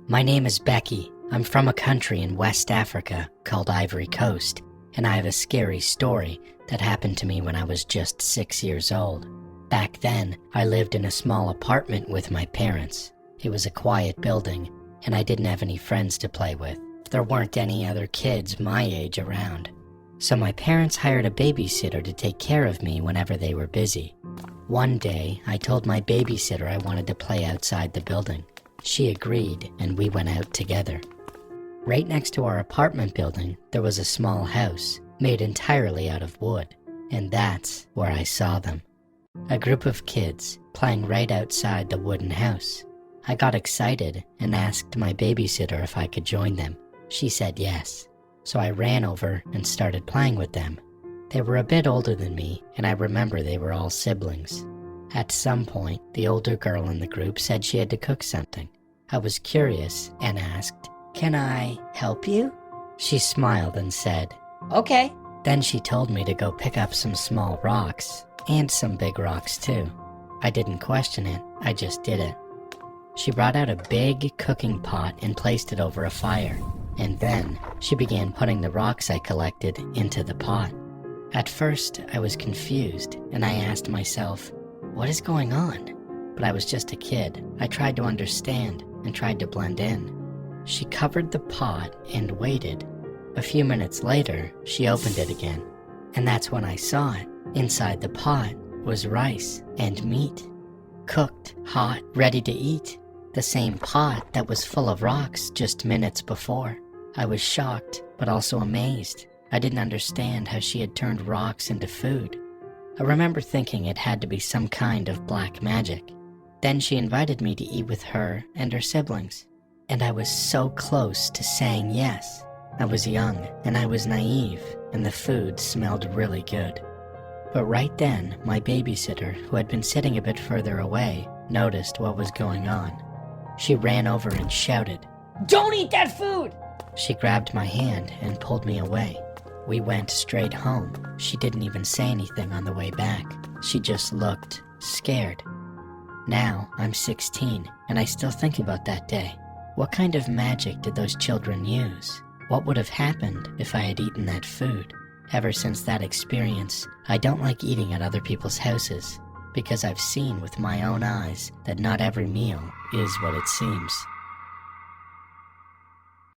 My name is Becky. I'm from a country in West Africa called Ivory Coast, and I have a scary story that happened to me when I was just 6 years old. Back then, I lived in a small apartment with my parents. It was a quiet building, and I didn't have any friends to play with. There weren't any other kids my age around. So my parents hired a babysitter to take care of me whenever they were busy. One day, I told my babysitter I wanted to play outside the building. She agreed, and we went out together. Right next to our apartment building, there was a small house made entirely out of wood, and that's where I saw them. A group of kids playing right outside the wooden house. I got excited and asked my babysitter if I could join them. She said yes, so I ran over and started playing with them. They were a bit older than me, and I remember they were all siblings. At some point, the older girl in the group said she had to cook something. I was curious and asked, "Can I help you?" She smiled and said, "Okay." Then she told me to go pick up some small rocks, and some big rocks too. I didn't question it, I just did it. She brought out a big cooking pot and placed it over a fire, and then she began putting the rocks I collected into the pot. At first, I was confused, and I asked myself, what is going on? But I was just a kid. I tried to understand and tried to blend in. She covered the pot and waited. A few minutes later, she opened it again, and that's when I saw it. Inside the pot was rice and meat, cooked, hot, ready to eat. The same pot that was full of rocks just minutes before. I was shocked, but also amazed. I didn't understand how she had turned rocks into food. I remember thinking it had to be some kind of black magic. Then she invited me to eat with her and her siblings, and I was so close to saying yes. I was young, and I was naive, and the food smelled really good. But right then, my babysitter, who had been sitting a bit further away, noticed what was going on. She ran over and shouted, "Don't eat that food!" She grabbed my hand and pulled me away. We went straight home. She didn't even say anything on the way back. She just looked scared. Now I'm 16, and I still think about that day. What kind of magic did those children use? What would have happened if I had eaten that food? Ever since that experience, I don't like eating at other people's houses, because I've seen with my own eyes that not every meal is what it seems.